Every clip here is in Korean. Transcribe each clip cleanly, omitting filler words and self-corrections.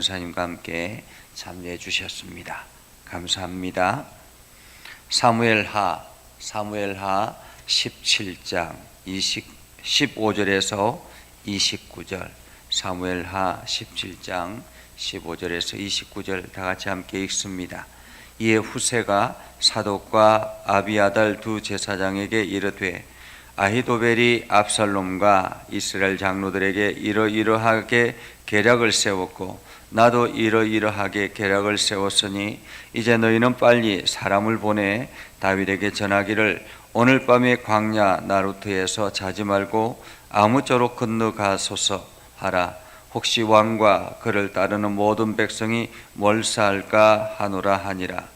목사님과 함께 참여해 주셨습니다. 감사합니다. 사무엘하 17장 15절에서 29절, 사무엘하 17장 15절에서 29절 다 같이 함께 읽습니다. 이에 후세가 사독과 아비아달 두 제사장에게 이르되 아히도벨이 압살롬과 이스라엘 장로들에게 이러이러하게 계략을 세웠고 나도 이러이러하게 계략을 세웠으니 이제 너희는 빨리 사람을 보내 다윗에게 전하기를 오늘 밤에 광야 나루트에서 자지 말고 아무쪼록 건너가소서 하라. 혹시 왕과 그를 따르는 모든 백성이 몰사할까 하노라 하니라.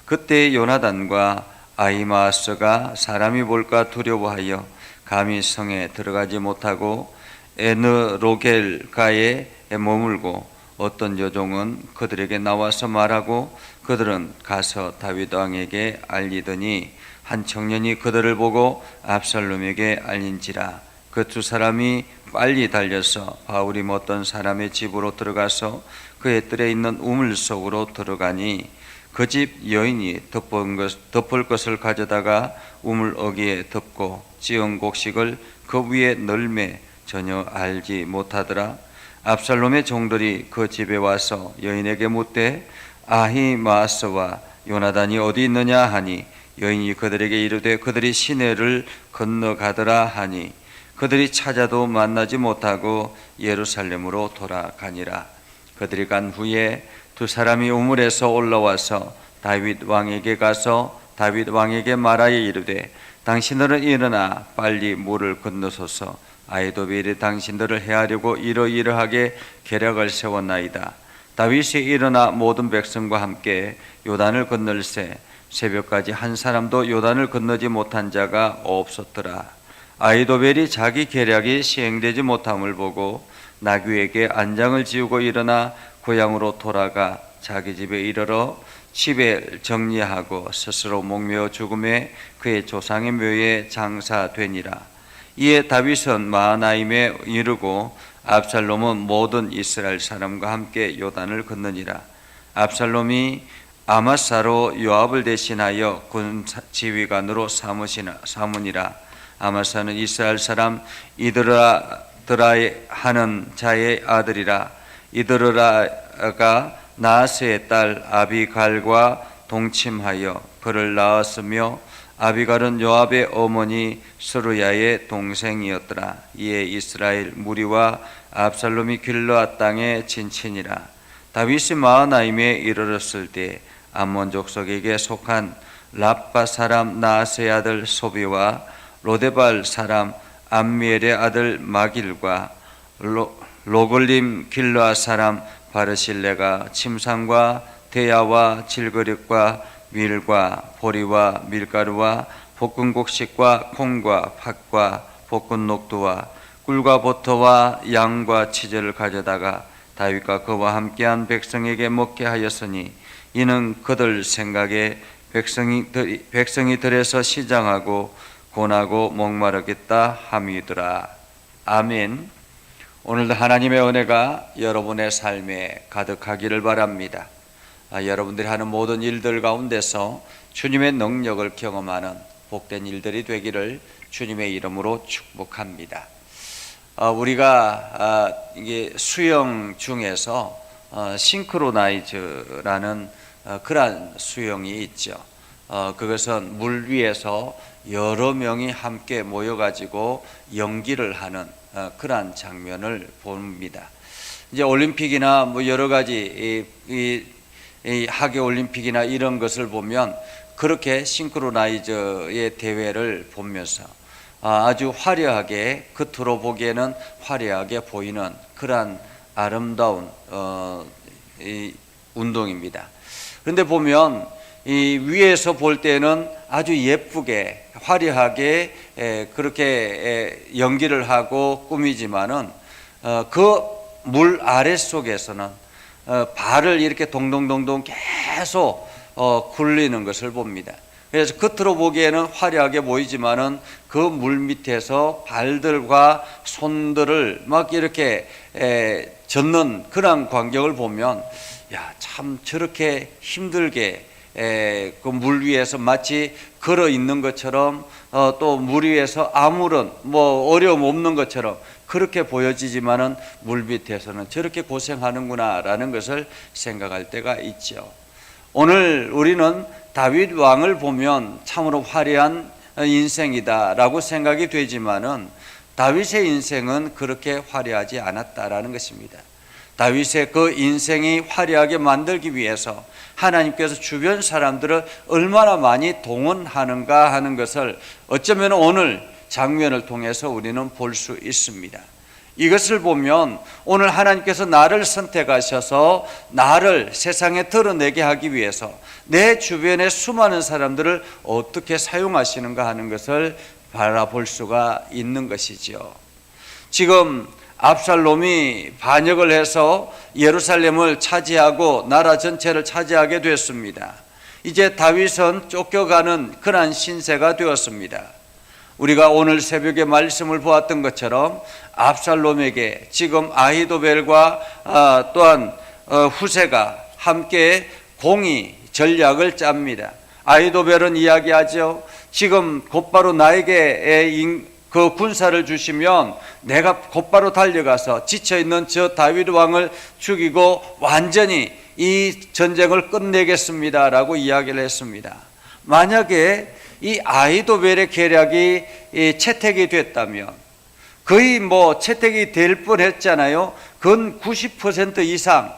그때 요나단과 아히마아스가 사람이 볼까 두려워하여 감히 성에 들어가지 못하고 에느로겔가에 머물고 어떤 여종은 그들에게 나와서 말하고 그들은 가서 다윗 왕에게 알리더니 한 청년이 그들을 보고 압살롬에게 알린지라. 그 두 사람이 빨리 달려서 바울이 어떤 사람의 집으로 들어가서 그의 뜰에 있는 우물 속으로 들어가니 그 집 여인이 덮을 것을 가져다가 우물 어귀에 덮고 찌은 곡식을 그 위에 널매 전혀 알지 못하더라. 압살롬의 종들이 그 집에 와서 여인에게 묻되 아히마아스와 요나단이 어디 있느냐 하니 여인이 그들에게 이르되 그들이 시내를 건너가더라 하니 그들이 찾아도 만나지 못하고 예루살렘으로 돌아가니라. 그들이 간 후에 두 사람이 우물에서 올라와서 다윗 왕에게 가서 다윗 왕에게 말하여 이르되 당신들은 일어나 빨리 물을 건너소서. 아히도벨이 당신들을 해하려고 이러이러하게 계략을 세웠나이다. 다윗이 일어나 모든 백성과 함께 요단을 건널세 새벽까지 한 사람도 요단을 건너지 못한 자가 없었더라. 아히도벨이 자기 계략이 시행되지 못함을 보고 나귀에게 안장을 지우고 일어나 고향으로 돌아가 자기 집에 이르러 집에 정리하고 스스로 목매어 죽음에 그의 조상의 묘에 장사되니라. 이에 다윗은 마하나임에 이르고 압살롬은 모든 이스라엘 사람과 함께 요단을 건너니라. 압살롬이 아마사로 요압을 대신하여 군 지휘관으로 삼으니라. 아마사는 이스라엘 사람 이드라드라에 하는 자의 아들이라. 이드라가 나하스의 딸 아비갈과 동침하여 그를 낳았으며 아비갈은 요압의 어머니 스루야의 동생이었더라. 이에 이스라엘 무리와 압살롬이 길르앗 땅에 진친이라. 다윗이 마하나임에 이르렀을 때 암몬 족속에게 속한 랍바 사람 나하스의 아들 소비와 로데발 사람 암미엘의 아들 마길과 로글림 길르앗 사람 바르실레가 침상과 대야와 질그릇과 밀과 보리와 밀가루와 볶은 곡식과 콩과 팥과 볶은 녹두와 꿀과 버터와 양과 치즈를 가져다가 다윗과 그와 함께한 백성에게 먹게 하였으니 이는 그들 생각에 백성이 들에서 시장하고 고나고 목마르겠다 함이더라. 아멘. 오늘도 하나님의 은혜가 여러분의 삶에 가득하기를 바랍니다. 여러분들이 하는 모든 일들 가운데서 주님의 능력을 경험하는 복된 일들이 되기를 주님의 이름으로 축복합니다. 우리가 이게 수영 중에서 싱크로나이즈라는 그러한 수영이 있죠. 그것은 물 위에서 여러 명이 함께 모여가지고 연기를 하는 그러한 장면을 봅니다. 이제 올림픽이나 뭐 여러 가지 이 하계 올림픽이나 이런 것을 보면 그렇게 싱크로나이저의 대회를 보면서 아주 화려하게 겉으로 보기에는 화려하게 보이는 그러한 아름다운 이 운동입니다. 그런데 보면 이 위에서 볼 때는 아주 예쁘게 화려하게 그렇게 연기를 하고 꾸미지만은 그 물 아래속에서는 발을 이렇게 동동동동 계속 굴리는 것을 봅니다. 그래서 겉으로 보기에는 화려하게 보이지만은 그 물 밑에서 발들과 손들을 막 이렇게 젖는 그런 광경을 보면 참 저렇게 힘들게 그 물 위에서 마치 걸어 있는 것처럼 또 물 위에서 아무런 어려움 없는 것처럼 그렇게 보여지지만은 물 밑에서는 저렇게 고생하는구나라는 것을 생각할 때가 있죠. 오늘 우리는 다윗 왕을 보면 참으로 화려한 인생이다라고 생각이 되지만은 다윗의 인생은 그렇게 화려하지 않았다라는 것입니다. 다윗의 그 인생이 화려하게 만들기 위해서 하나님께서 주변 사람들을 얼마나 많이 동원하는가 하는 것을 어쩌면 오늘 장면을 통해서 우리는 볼 수 있습니다. 이것을 보면 오늘 하나님께서 나를 선택하셔서 나를 세상에 드러내게 하기 위해서 내 주변의 수많은 사람들을 어떻게 사용하시는가 하는 것을 바라볼 수가 있는 것이죠. 지금 압살롬이 반역을 해서 예루살렘을 차지하고 나라 전체를 차지하게 됐습니다. 이제 다윗은 쫓겨가는 그러한 신세가 되었습니다. 우리가 오늘 새벽에 말씀을 보았던 것처럼 압살롬에게 지금 아히도벨과 또한 후세가 함께 공의 전략을 짭니다. 아히도벨은 이야기하죠. 지금 곧바로 나에게 그 군사를 주시면 내가 곧바로 달려가서 지쳐있는 저 다윗 왕을 죽이고 완전히 이 전쟁을 끝내겠습니다 라고 이야기를 했습니다. 만약에 이 아히도벨의 계략이 채택이 됐다면 거의 채택이 될 뻔했잖아요. 근 90% 이상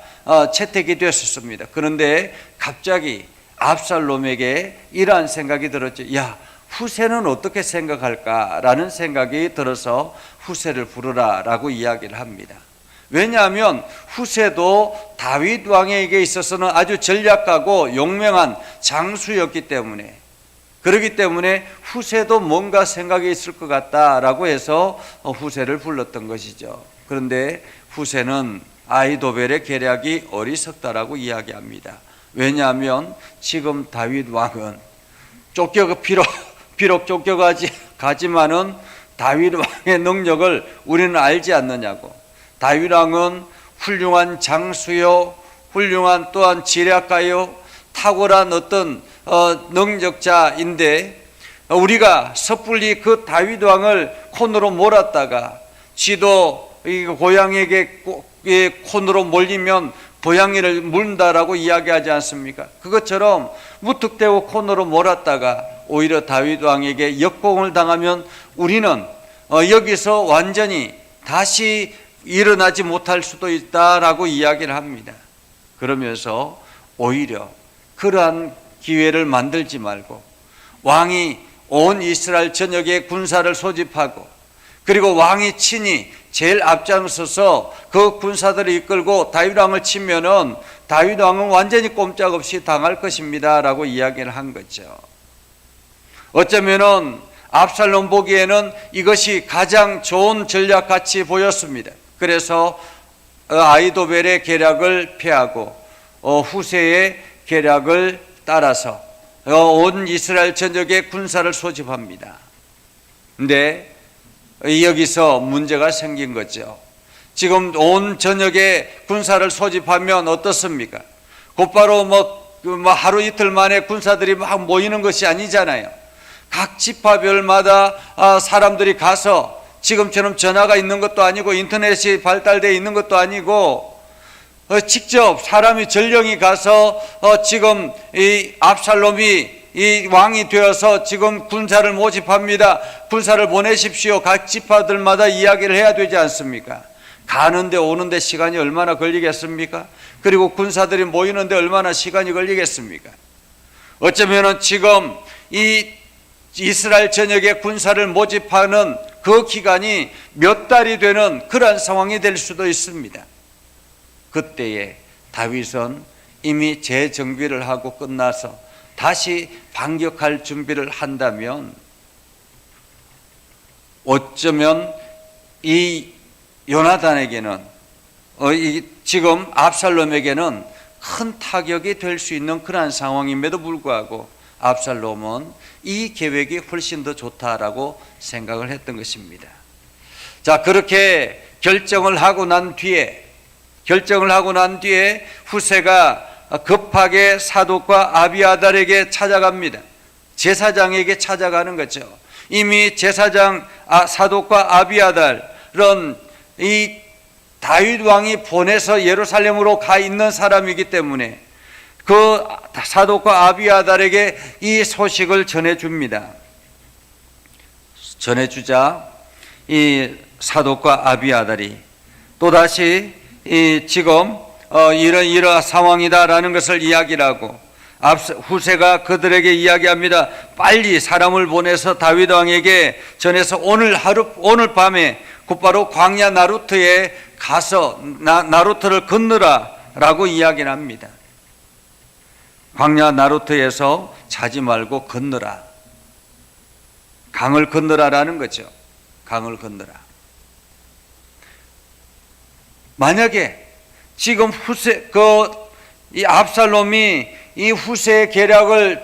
채택이 됐었습니다. 그런데 갑자기 압살롬에게 이러한 생각이 들었죠. 후세는 어떻게 생각할까라는 생각이 들어서 후세를 부르라 라고 이야기를 합니다. 왜냐하면 후세도 다윗 왕에게 있어서는 아주 전략가고 용맹한 장수였기 때문에, 그렇기 때문에 후세도 뭔가 생각이 있을 것 같다라고 해서 후세를 불렀던 것이죠. 그런데 후세는 아히도벨의 계략이 어리석다라고 이야기합니다. 왜냐하면 지금 다윗 왕은 비록 쫓겨가지만은 다윗 왕의 능력을 우리는 알지 않느냐고. 다윗 왕은 훌륭한 장수요, 훌륭한 또한 지략가요, 탁월한 어떤 능력자인데 우리가 섣불리 그 다윗 왕을 콘으로 몰았다가 지도 고양이에게 콘으로 몰리면 고양이를 물다라고 이야기하지 않습니까? 그것처럼 무턱대고 콘으로 몰았다가 오히려 다윗 왕에게 역공을 당하면 우리는 여기서 완전히 다시 일어나지 못할 수도 있다라고 이야기를 합니다. 그러면서 오히려 그러한 기회를 만들지 말고 왕이 온 이스라엘 전역에 군사를 소집하고 그리고 왕이 친히 제일 앞장서서 그 군사들을 이끌고 다윗 왕을 치면은 다윗 왕은 완전히 꼼짝없이 당할 것입니다 라고 이야기를 한 거죠. 어쩌면은 압살롬 보기에는 이것이 가장 좋은 전략같이 보였습니다. 그래서 아히도벨의 계략을 피하고 후세의 계략을 따라서 온 이스라엘 전역에 군사를 소집합니다. 근데 여기서 문제가 생긴 거죠. 지금 온 전역에 군사를 소집하면 어떻습니까? 곧바로 하루 이틀 만에 군사들이 막 모이는 것이 아니잖아요. 각 지파별마다 사람들이 가서 지금처럼 전화가 있는 것도 아니고 인터넷이 발달되어 있는 것도 아니고 직접 사람이 전령이 가서 지금 이 압살롬이 이 왕이 되어서 지금 군사를 모집합니다. 군사를 보내십시오. 각 지파들마다 이야기를 해야 되지 않습니까? 가는데 오는데 시간이 얼마나 걸리겠습니까? 그리고 군사들이 모이는데 얼마나 시간이 걸리겠습니까? 어쩌면은 지금 이 이스라엘 전역에 군사를 모집하는 그 기간이 몇 달이 되는 그러한 상황이 될 수도 있습니다. 그때에 다윗은 이미 재정비를 하고 끝나서 다시 반격할 준비를 한다면 어쩌면 이 요나단에게는 지금 압살롬에게는 큰 타격이 될 수 있는 그러한 상황임에도 불구하고 압살롬은 이 계획이 훨씬 더 좋다라고 생각을 했던 것입니다. 자, 그렇게 결정을 하고 난 뒤에 결정을 하고 난 뒤에 후세가 급하게 사독과 아비아달에게 찾아갑니다. 제사장에게 찾아가는 거죠. 이미 제사장 사독과 아비아달은 이 다윗 왕이 보내서 예루살렘으로 가 있는 사람이기 때문에 그 사독과 아비아달에게 이 소식을 전해줍니다. 전해주자 이 사독과 아비아달이 또다시 지금 이런 상황이다라는 것을 이야기를 하고 후세가 그들에게 이야기합니다. 빨리 사람을 보내서 다윗 왕에게 전해서 오늘 밤에 곧바로 광야 나루트에 가서 나루트를 건너라라고 이야기를 합니다. 광야 나루트에서 자지 말고 건너라. 강을 건너라라는 거죠. 강을 건너라. 만약에 지금 이 압살롬이 이 후세의 계략을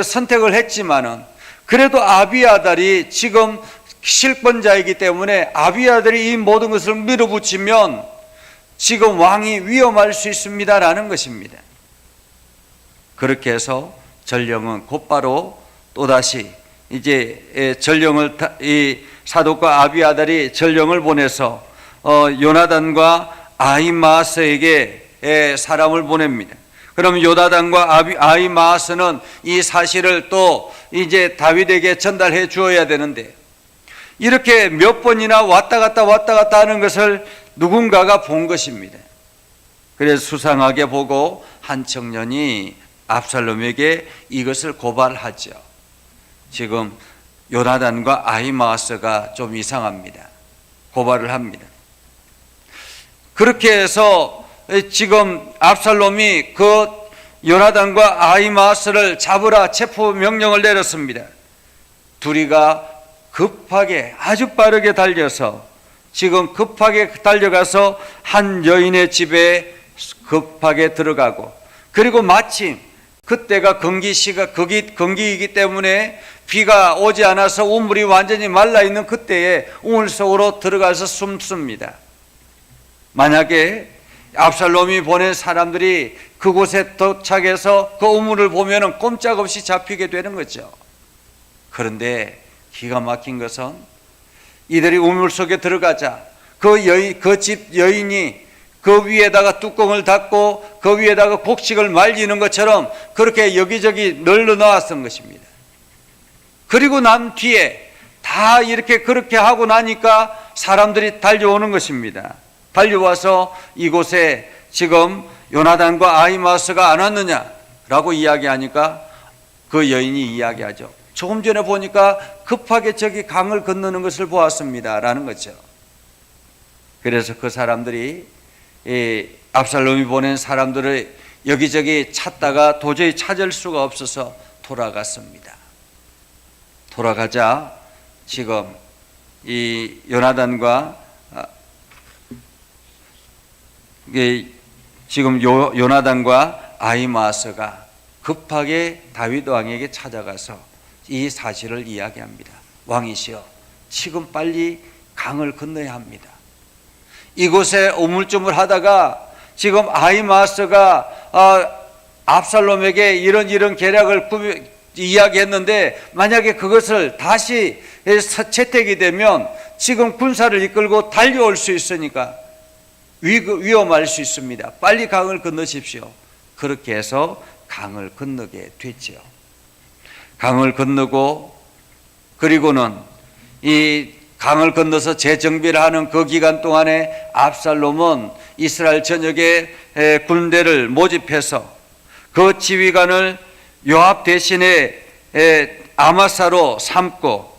선택을 했지만은 그래도 아비아달이 지금 실권자이기 때문에 아비아달이 이 모든 것을 밀어붙이면 지금 왕이 위험할 수 있습니다라는 것입니다. 그렇게 해서 전령은 곧바로 또다시 이제 이 사독과 아비아달이 전령을 보내서 요나단과 아히마아스에게 사람을 보냅니다. 그럼 요나단과 아히마아스는 이 사실을 또 이제 다윗에게 전달해 주어야 되는데 이렇게 몇 번이나 왔다 갔다 하는 것을 누군가가 본 것입니다. 그래서 수상하게 보고 한 청년이 압살롬에게 이것을 고발하죠. 지금 요나단과 아히마아스가 좀 이상합니다. 고발을 합니다. 그렇게 해서 지금 압살롬이 그 요나단과 아히마아스를 잡으라 체포 명령을 내렸습니다. 둘이가 급하게 아주 빠르게 달려서 지금 급하게 달려가서 한 여인의 집에 급하게 들어가고 그리고 마침 그때가 건기이기 때문에 비가 오지 않아서 우물이 완전히 말라있는 그때에 우물 속으로 들어가서 숨습니다. 만약에 압살롬이 보낸 사람들이 그곳에 도착해서 그 우물을 보면 꼼짝없이 잡히게 되는 거죠. 그런데 기가 막힌 것은 이들이 우물 속에 들어가자 그 집 여인이 그 위에다가 뚜껑을 닫고 그 위에다가 곡식을 말리는 것처럼 그렇게 여기저기 널려 놓았던 것입니다. 그리고 난 뒤에 다 이렇게 그렇게 하고 나니까 사람들이 달려오는 것입니다. 달려와서 이곳에 지금 요나단과 아히마아스가 안 왔느냐라고 이야기하니까 그 여인이 이야기하죠. 조금 전에 보니까 급하게 저기 강을 건너는 것을 보았습니다 라는 거죠. 그래서 그 사람들이 압살롬이 보낸 사람들을 여기저기 찾다가 도저히 찾을 수가 없어서 돌아갔습니다. 돌아가자 지금 이 요나단과 지금 요나단과 아히마아스가 급하게 다윗 왕에게 찾아가서 이 사실을 이야기합니다. 왕이시여, 지금 빨리 강을 건너야 합니다. 이곳에 우물쭈물 하다가 지금 아히마아스가 압살롬에게 이런 계략을 이야기했는데 만약에 그것을 다시 채택이 되면 지금 군사를 이끌고 달려올 수 있으니까 위험할 수 있습니다. 빨리 강을 건너십시오. 그렇게 해서 강을 건너게 됐죠. 강을 건너고 그리고는 이 강을 건너서 재정비를 하는 그 기간 동안에 압살롬은 이스라엘 전역에 군대를 모집해서 그 지휘관을 요압 대신에 아마사로 삼고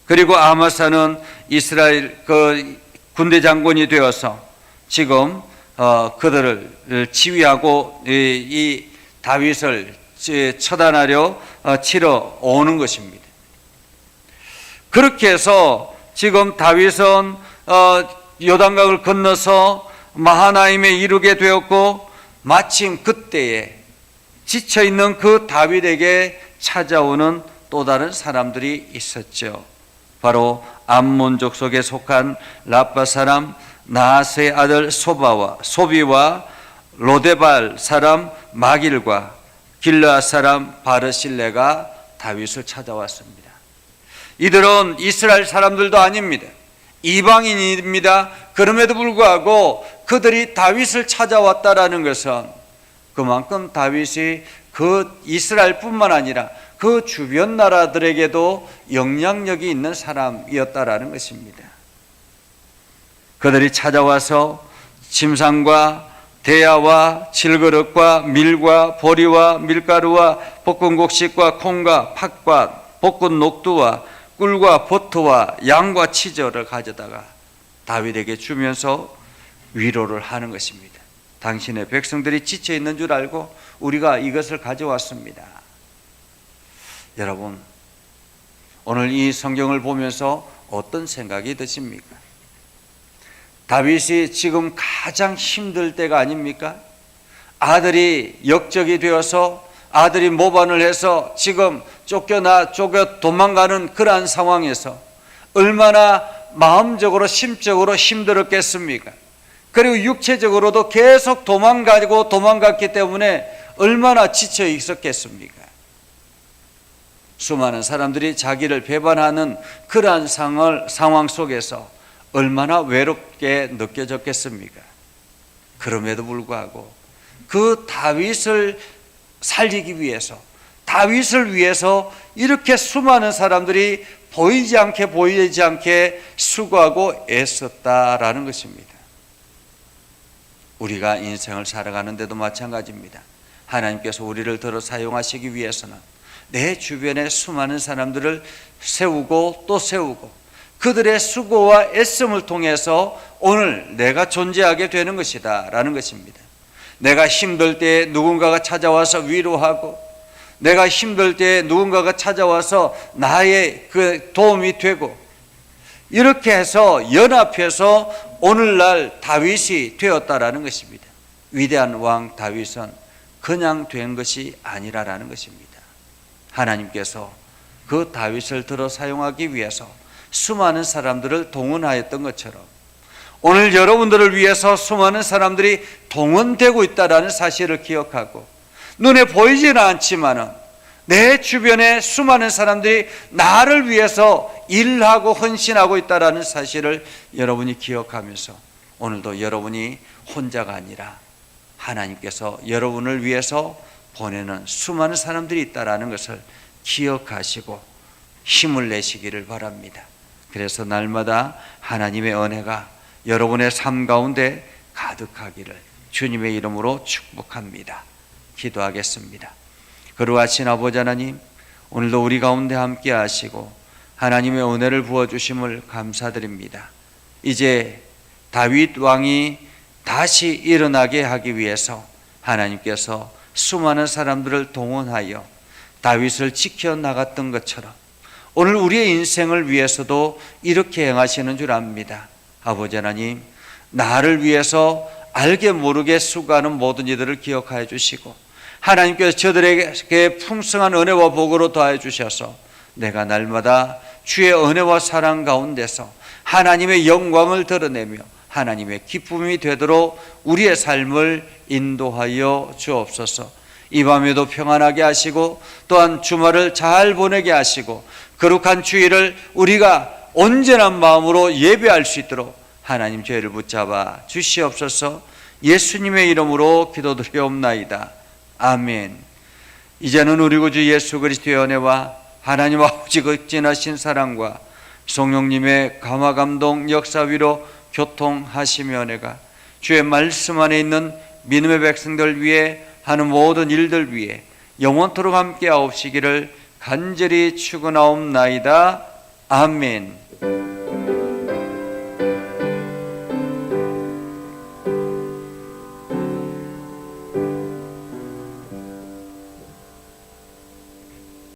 그리고 아마사는 이스라엘 그 군대 장군이 되어서 지금 그들을 지휘하고 이 다윗을 처단하려 치러 오는 것입니다. 그렇게 해서 지금 다윗은 요단강을 건너서 마하나임에 이르게 되었고 마침 그때에 지쳐있는 그 다윗에게 찾아오는 또 다른 사람들이 있었죠. 바로 암몬 족속에 속한 라빠 사람 나하스의 아들 소비와 로데발 사람 마길과 길르앗 사람 바르실레가 다윗을 찾아왔습니다. 이들은 이스라엘 사람들도 아닙니다. 이방인입니다. 그럼에도 불구하고 그들이 다윗을 찾아왔다라는 것은 그만큼 다윗이 그 이스라엘뿐만 아니라 그 주변 나라들에게도 영향력이 있는 사람이었다라는 것입니다. 그들이 찾아와서 침상과 대야와 질그릇과 밀과 보리와 밀가루와 볶은 곡식과 콩과 팥과 볶은 녹두와 꿀과 버터와 양과 치즈를 가져다가 다윗에게 주면서 위로를 하는 것입니다. 당신의 백성들이 지쳐 있는 줄 알고 우리가 이것을 가져왔습니다. 여러분, 오늘 이 성경을 보면서 어떤 생각이 드십니까? 다윗이 지금 가장 힘들 때가 아닙니까? 아들이 역적이 되어서 아들이 모반을 해서 지금 쫓겨 도망가는 그러한 상황에서 얼마나 마음적으로 심적으로 힘들었겠습니까? 그리고 육체적으로도 계속 도망갔기 때문에 얼마나 지쳐 있었겠습니까? 수많은 사람들이 자기를 배반하는 그러한 상황 속에서 얼마나 외롭게 느껴졌겠습니까? 그럼에도 불구하고 그 다윗을 살리기 위해서, 다윗을 위해서 이렇게 수많은 사람들이 보이지 않게 수고하고 애썼다라는 것입니다. 우리가 인생을 살아가는데도 마찬가지입니다. 하나님께서 우리를 들어 사용하시기 위해서는 내 주변에 수많은 사람들을 세우고 또 세우고 그들의 수고와 애씀을 통해서 오늘 내가 존재하게 되는 것이다 라는 것입니다. 내가 힘들 때 누군가가 찾아와서 위로하고, 내가 힘들 때 누군가가 찾아와서 나의 그 도움이 되고, 이렇게 해서 연합해서 오늘날 다윗이 되었다라는 것입니다. 위대한 왕 다윗은 그냥 된 것이 아니라라는 것입니다. 하나님께서 그 다윗을 들어 사용하기 위해서 수많은 사람들을 동원하였던 것처럼 오늘 여러분들을 위해서 수많은 사람들이 동원되고 있다는 사실을 기억하고, 눈에 보이지는 않지만은 내 주변에 수많은 사람들이 나를 위해서 일하고 헌신하고 있다는 사실을 여러분이 기억하면서 오늘도 여러분이 혼자가 아니라 하나님께서 여러분을 위해서 보내는 수많은 사람들이 있다는 것을 기억하시고 힘을 내시기를 바랍니다. 그래서 날마다 하나님의 은혜가 여러분의 삶 가운데 가득하기를 주님의 이름으로 축복합니다. 기도하겠습니다. 거룩하신 아버지 하나님, 오늘도 우리 가운데 함께 하시고 하나님의 은혜를 부어주심을 감사드립니다. 이제 다윗 왕이 다시 일어나게 하기 위해서 하나님께서 수많은 사람들을 동원하여 다윗을 지켜나갔던 것처럼 오늘 우리의 인생을 위해서도 이렇게 행하시는 줄 압니다. 아버지 하나님, 나를 위해서 알게 모르게 수고하는 모든 이들을 기억하여 주시고 하나님께서 저들에게 풍성한 은혜와 복으로 더하여 주셔서 내가 날마다 주의 은혜와 사랑 가운데서 하나님의 영광을 드러내며 하나님의 기쁨이 되도록 우리의 삶을 인도하여 주옵소서. 이 밤에도 평안하게 하시고 또한 주말을 잘 보내게 하시고 거룩한 주일을 우리가 온전한 마음으로 예배할 수 있도록 하나님 저희를 붙잡아 주시옵소서. 예수님의 이름으로 기도드리옵나이다. 아멘. 이제는 우리 구주 예수 그리스도의 은혜와 하나님 아버지 극진하신 사랑과 성령님의 감화 감동 역사 위로 교통하시며 은혜가 주의 말씀 안에 있는 믿음의 백성들 위해 하는 모든 일들 위해 영원토록 함께 하옵시기를 간절히 축원하옵나이다. 아멘.